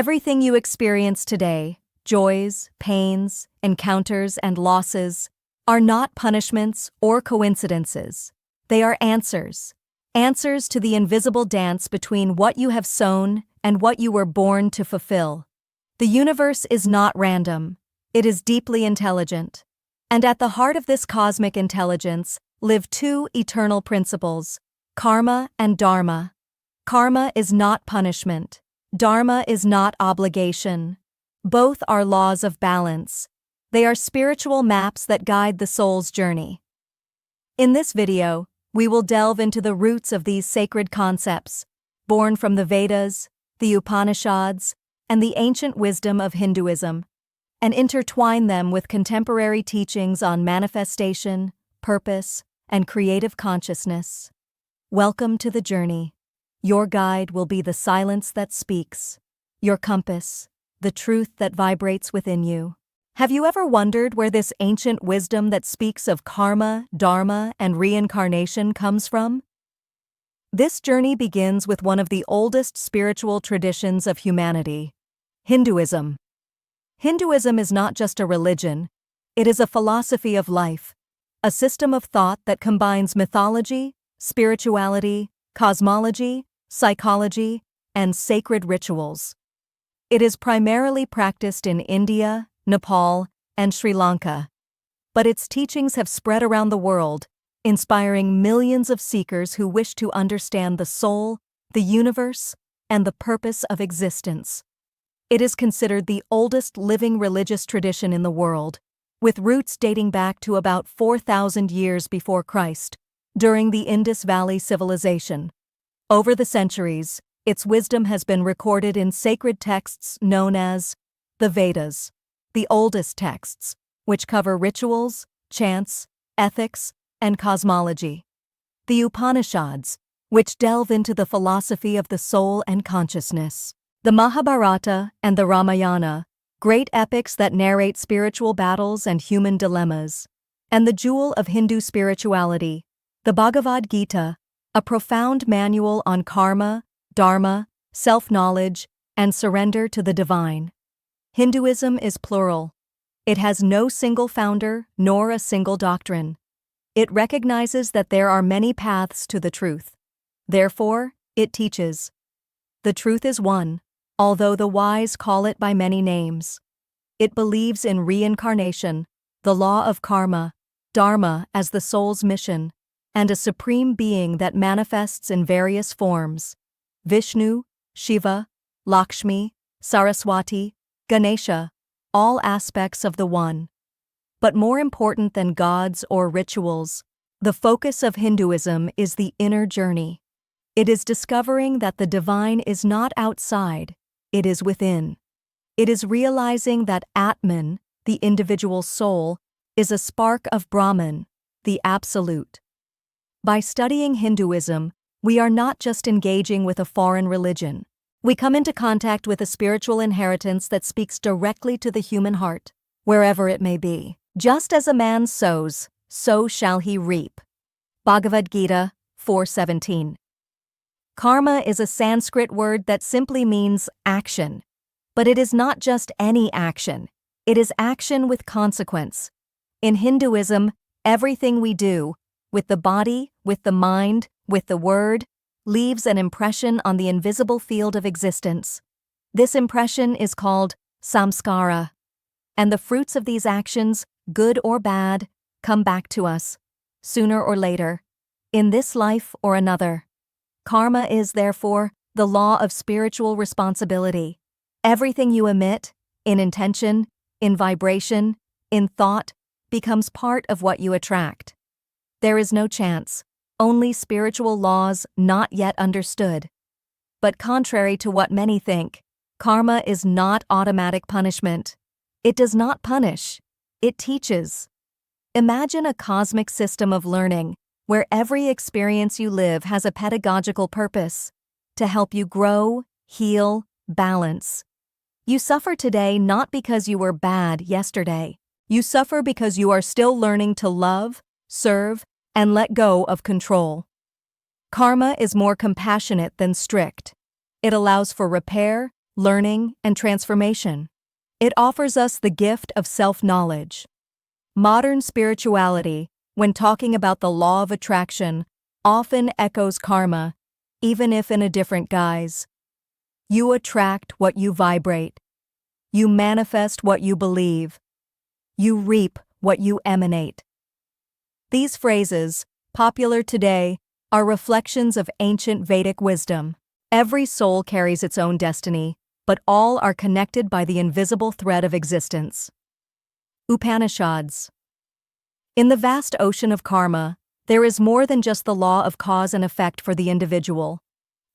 Everything you experience today, joys, pains, encounters, and losses, are not punishments or coincidences. They are answers. Answers to the invisible dance between what you have sown and what you were born to fulfill. The universe is not random. It is deeply intelligent. And at the heart of this cosmic intelligence live two eternal principles: karma and dharma. Karma is not punishment. Dharma is not obligation. Both are laws of balance. They are spiritual maps that guide the soul's journey. In this video, we will delve into the roots of these sacred concepts, born from the Vedas, the Upanishads, and the ancient wisdom of Hinduism, and intertwine them with contemporary teachings on manifestation, purpose, and creative consciousness. Welcome to the journey. Your guide will be the silence that speaks, your compass, the truth that vibrates within you. Have you ever wondered where this ancient wisdom that speaks of karma, dharma, and reincarnation comes from? This journey begins with one of the oldest spiritual traditions of humanity: Hinduism. Hinduism is not just a religion, it is a philosophy of life, a system of thought that combines mythology, spirituality, cosmology, psychology, and sacred rituals. It is primarily practiced in India, Nepal, and Sri Lanka, but its teachings have spread around the world, inspiring millions of seekers who wish to understand the soul, the universe, and the purpose of existence. It is considered the oldest living religious tradition in the world, with roots dating back to about 4,000 years before Christ, during the Indus Valley Civilization. Over the centuries, its wisdom has been recorded in sacred texts known as the Vedas, the oldest texts, which cover rituals, chants, ethics, and cosmology. The Upanishads, which delve into the philosophy of the soul and consciousness. The Mahabharata and the Ramayana, great epics that narrate spiritual battles and human dilemmas. And the jewel of Hindu spirituality, the Bhagavad Gita, a profound manual on karma, dharma, self-knowledge, and surrender to the divine. Hinduism is plural. It has no single founder nor a single doctrine. It recognizes that there are many paths to the truth. Therefore, it teaches. The truth is one, although the wise call it by many names. It believes in reincarnation, the law of karma, dharma as the soul's mission, and a supreme being that manifests in various forms: Vishnu, Shiva, Lakshmi, Saraswati, Ganesha, all aspects of the One. But more important than gods or rituals, the focus of Hinduism is the inner journey. It is discovering that the divine is not outside, it is within. It is realizing that Atman, the individual soul, is a spark of Brahman, the Absolute. By studying Hinduism, we are not just engaging with a foreign religion. We come into contact with a spiritual inheritance that speaks directly to the human heart, wherever it may be. Just as a man sows, so shall he reap. Bhagavad Gita 4:17. Karma is a Sanskrit word that simply means action. But it is not just any action. It is action with consequence. In Hinduism, everything we do, with the body, with the mind, with the word, leaves an impression on the invisible field of existence. This impression is called samskara. And the fruits of these actions, good or bad, come back to us, sooner or later, in this life or another. Karma is, therefore, the law of spiritual responsibility. Everything you emit, in intention, in vibration, in thought, becomes part of what you attract. There is no chance, only spiritual laws not yet understood. But contrary to what many think, karma is not automatic punishment. It does not punish, it teaches. Imagine a cosmic system of learning where every experience you live has a pedagogical purpose to help you grow, heal, balance. You suffer today not because you were bad yesterday. You suffer because you are still learning to love, serve, and let go of control. Karma is more compassionate than strict. It allows for repair, learning, and transformation. It offers us the gift of self-knowledge. Modern spirituality, when talking about the law of attraction, often echoes karma, even if in a different guise. You attract what you vibrate. You manifest what you believe. You reap what you emanate. These phrases, popular today, are reflections of ancient Vedic wisdom. Every soul carries its own destiny, but all are connected by the invisible thread of existence. Upanishads. In the vast ocean of karma, there is more than just the law of cause and effect for the individual.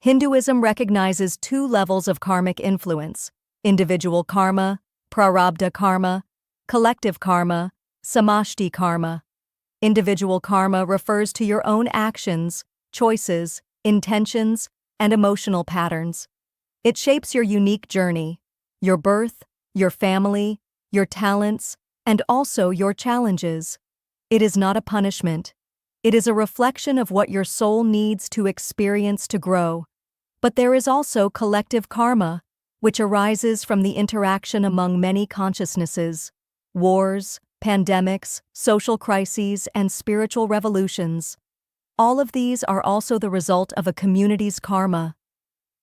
Hinduism recognizes two levels of karmic influence: individual karma, prarabdha karma, collective karma, samashti karma. Individual karma refers to your own actions, choices, intentions, and emotional patterns. It shapes your unique journey, your birth, your family, your talents, and also your challenges. It is not a punishment. It is a reflection of what your soul needs to experience to grow. But there is also collective karma, which arises from the interaction among many consciousnesses: wars, pandemics, social crises, and spiritual revolutions. All of these are also the result of a community's karma.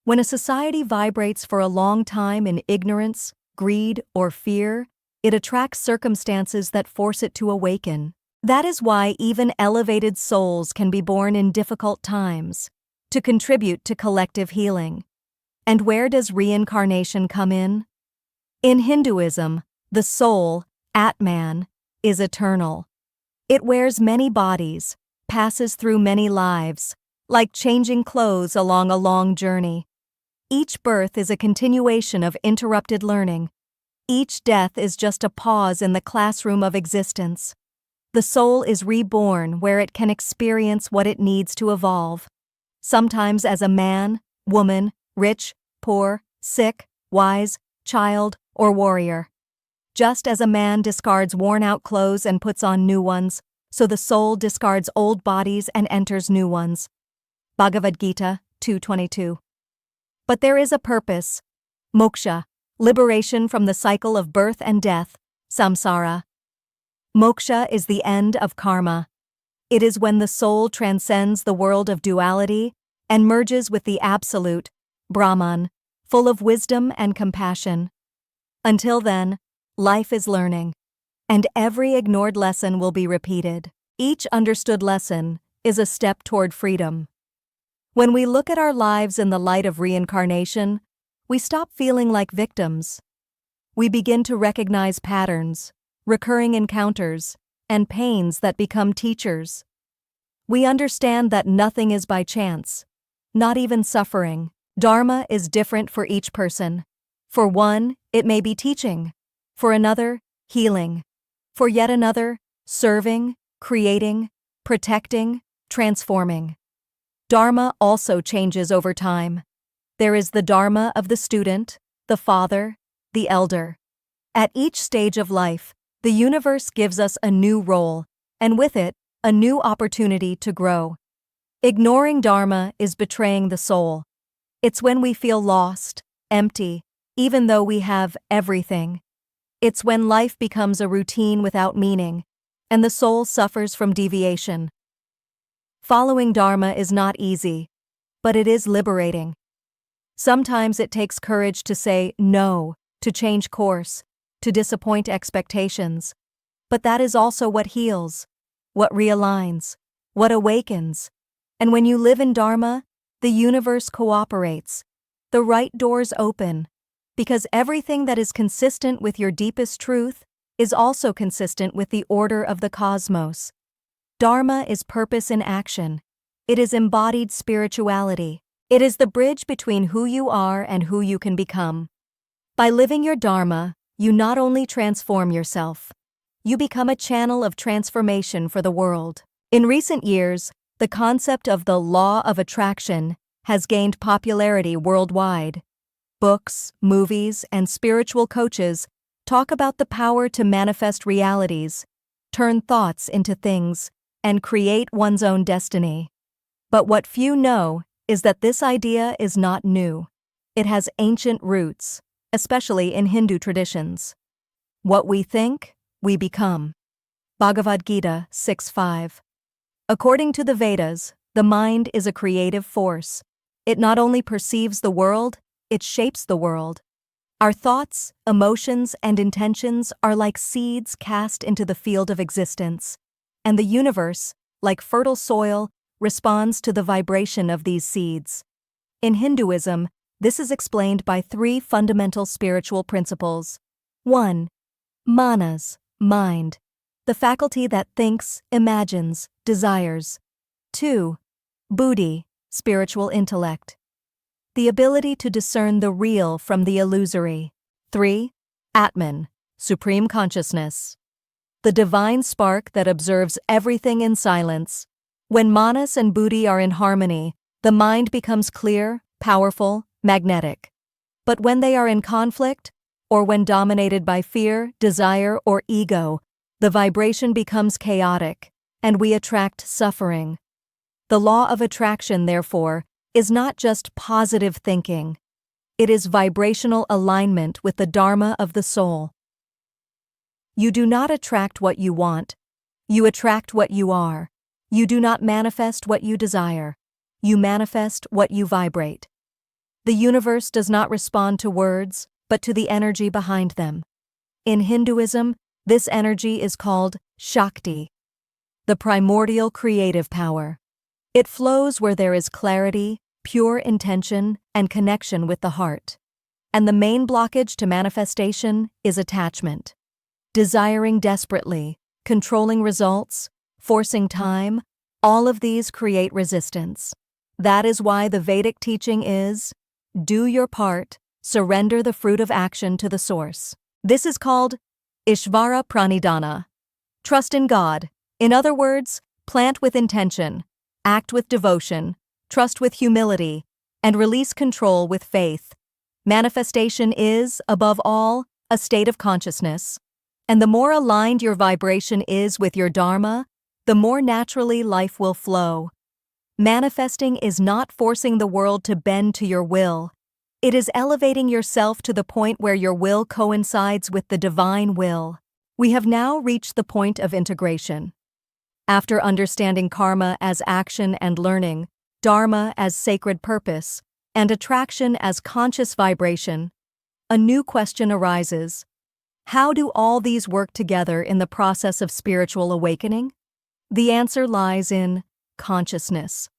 When a society vibrates for a long time in ignorance, greed, or fear, it attracts circumstances that force it to awaken. That is why even elevated souls can be born in difficult times, to contribute to collective healing. And where does reincarnation come in? In Hinduism, the soul, Atman, is eternal. It wears many bodies, passes through many lives, like changing clothes along a long journey. Each birth is a continuation of interrupted learning. Each death is just a pause in the classroom of existence. The soul is reborn where it can experience what it needs to evolve, sometimes as a man, woman, rich, poor, sick, wise, child, or warrior. Just as a man discards worn-out clothes and puts on new ones, so the soul discards old bodies and enters new ones. Bhagavad Gita 2:22. But there is a purpose: moksha, liberation from the cycle of birth and death, samsara. Moksha is the end of karma. It is when the soul transcends the world of duality and merges with the Absolute, Brahman, full of wisdom and compassion. Until then, life is learning, and every ignored lesson will be repeated. Each understood lesson is a step toward freedom. When we look at our lives in the light of reincarnation, we stop feeling like victims. We begin to recognize patterns, recurring encounters, and pains that become teachers. We understand that nothing is by chance, not even suffering. Dharma is different for each person. For one, it may be teaching. For another, healing. For yet another, serving, creating, protecting, transforming. Dharma also changes over time. There is the Dharma of the student, the father, the elder. At each stage of life, the universe gives us a new role, and with it, a new opportunity to grow. Ignoring Dharma is betraying the soul. It's when we feel lost, empty, even though we have everything. It's when life becomes a routine without meaning, and the soul suffers from deviation. Following Dharma is not easy, but it is liberating. Sometimes it takes courage to say no, to change course, to disappoint expectations. But that is also what heals, what realigns, what awakens. And when you live in Dharma, the universe cooperates. The right doors open, because everything that is consistent with your deepest truth is also consistent with the order of the cosmos. Dharma is purpose in action. It is embodied spirituality. It is the bridge between who you are and who you can become. By living your Dharma, you not only transform yourself, you become a channel of transformation for the world. In recent years, the concept of the law of attraction has gained popularity worldwide. Books, movies, and spiritual coaches talk about the power to manifest realities, turn thoughts into things, and create one's own destiny. But what few know is that this idea is not new. It has ancient roots, especially in Hindu traditions. What we think, we become. Bhagavad Gita 6:5. According to the Vedas, the mind is a creative force. It not only perceives the world, it shapes the world. Our thoughts, emotions, and intentions are like seeds cast into the field of existence, and the universe, like fertile soil, responds to the vibration of these seeds. In Hinduism, this is explained by three fundamental spiritual principles. 1. Manas, mind, the faculty that thinks, imagines, desires. 2. Buddhi, spiritual intellect, the ability to discern the real from the illusory. 3. Atman, supreme consciousness, the divine spark that observes everything in silence. When manas and buddhi are in harmony, the mind becomes clear, powerful, magnetic. But when they are in conflict, or when dominated by fear, desire, or ego, the vibration becomes chaotic, and we attract suffering. The law of attraction, therefore, is not just positive thinking. It is vibrational alignment with the Dharma of the soul. You do not attract what you want. You attract what you are. You do not manifest what you desire. You manifest what you vibrate. The universe does not respond to words, but to the energy behind them. In Hinduism, this energy is called Shakti, the primordial creative power. It flows where there is clarity, pure intention, and connection with the heart. And the main blockage to manifestation is attachment. Desiring desperately, controlling results, forcing time, all of these create resistance. That is why the Vedic teaching is, do your part, surrender the fruit of action to the source. This is called Ishvara Pranidhana. Trust in God. In other words, plant with intention, act with devotion, trust with humility, and release control with faith. Manifestation is, above all, a state of consciousness. And the more aligned your vibration is with your Dharma, the more naturally life will flow. Manifesting is not forcing the world to bend to your will. It is elevating yourself to the point where your will coincides with the divine will. We have now reached the point of integration. After understanding karma as action and learning, dharma as sacred purpose, and attraction as conscious vibration, a new question arises. How do all these work together in the process of spiritual awakening? The answer lies in consciousness.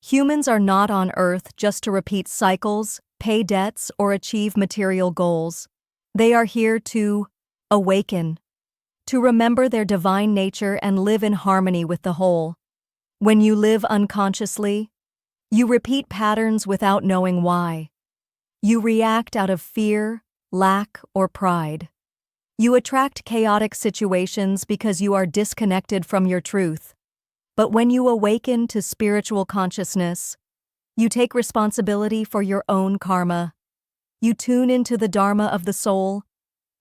Humans are not on Earth just to repeat cycles, pay debts, or achieve material goals. They are here to awaken, to remember their divine nature and live in harmony with the whole. When you live unconsciously, you repeat patterns without knowing why. You react out of fear, lack, or pride. You attract chaotic situations because you are disconnected from your truth. But when you awaken to spiritual consciousness, you take responsibility for your own karma. You tune into the Dharma of the soul.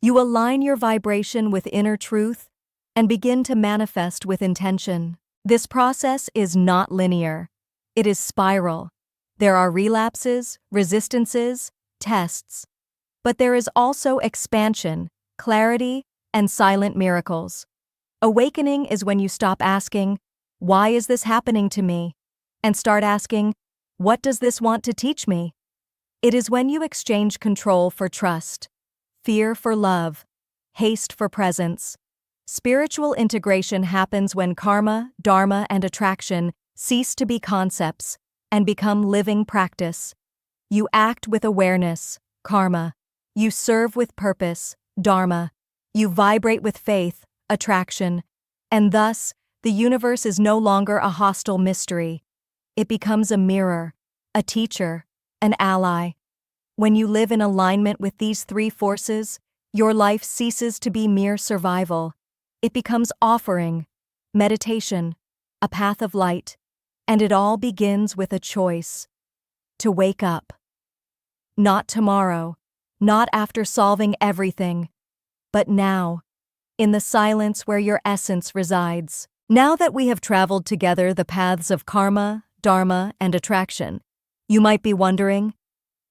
You align your vibration with inner truth and begin to manifest with intention. This process is not linear. It is spiral. There are relapses, resistances, tests. But there is also expansion, clarity, and silent miracles. Awakening is when you stop asking, "Why is this happening to me?" and start asking, "What does this want to teach me?" It is when you exchange control for trust, fear for love, haste for presence. Spiritual integration happens when karma, dharma, and attraction cease to be concepts and become living practice. You act with awareness, karma. You serve with purpose, dharma. You vibrate with faith, attraction. And thus, the universe is no longer a hostile mystery. It becomes a mirror, a teacher, an ally. When you live in alignment with these three forces, your life ceases to be mere survival. It becomes offering, meditation, a path of light, and it all begins with a choice: to wake up. Not tomorrow, not after solving everything, but now, in the silence where your essence resides. Now that we have traveled together the paths of karma, dharma, and attraction, you might be wondering,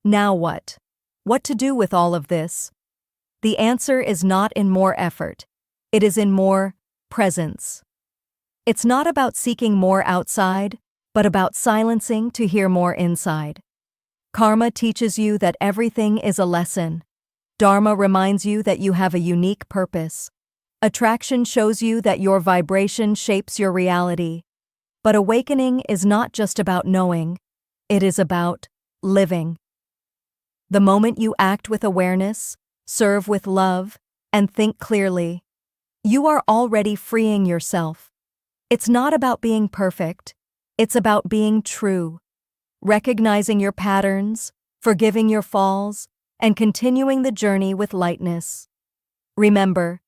Now what? What to do with all of this? The answer is not in more effort. It is in more presence. It's not about seeking more outside, but about silencing to hear more inside. Karma teaches you that everything is a lesson. Dharma reminds you that you have a unique purpose. Attraction shows you that your vibration shapes your reality. But awakening is not just about knowing, it is about living. The moment you act with awareness, serve with love, and think clearly, you are already freeing yourself. It's not about being perfect, it's about being true, recognizing your patterns, forgiving your falls, and continuing the journey with lightness. Remember,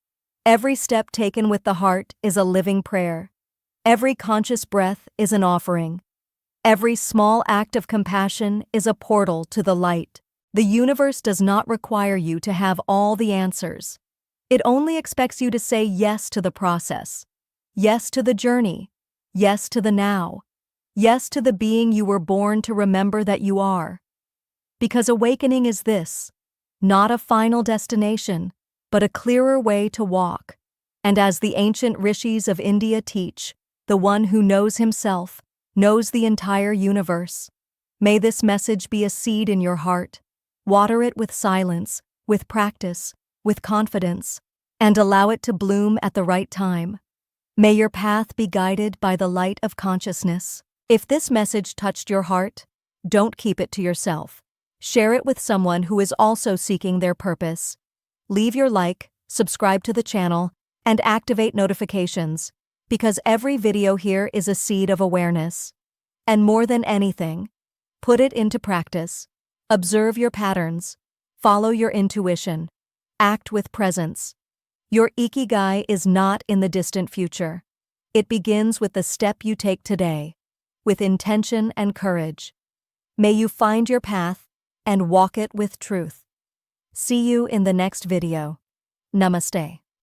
every step taken with the heart is a living prayer. Every conscious breath is an offering. Every small act of compassion is a portal to the light. The universe does not require you to have all the answers. It only expects you to say yes to the process, yes to the journey, yes to the now, yes to the being you were born to remember that you are. Because awakening is this, not a final destination, but a clearer way to walk. And as the ancient rishis of India teach, the one who knows himself knows the entire universe. May this message be a seed in your heart. Water it with silence, with practice, with confidence, and allow it to bloom at the right time. May your path be guided by the light of consciousness. If this message touched your heart, don't keep it to yourself. Share it with someone who is also seeking their purpose. Leave your like, subscribe to the channel, and activate notifications, because every video here is a seed of awareness. And more than anything, put it into practice. Observe your patterns. Follow your intuition. Act with presence. Your Ikigai is not in the distant future. It begins with the step you take today, with intention and courage. May you find your path and walk it with truth. See you in the next video. Namaste.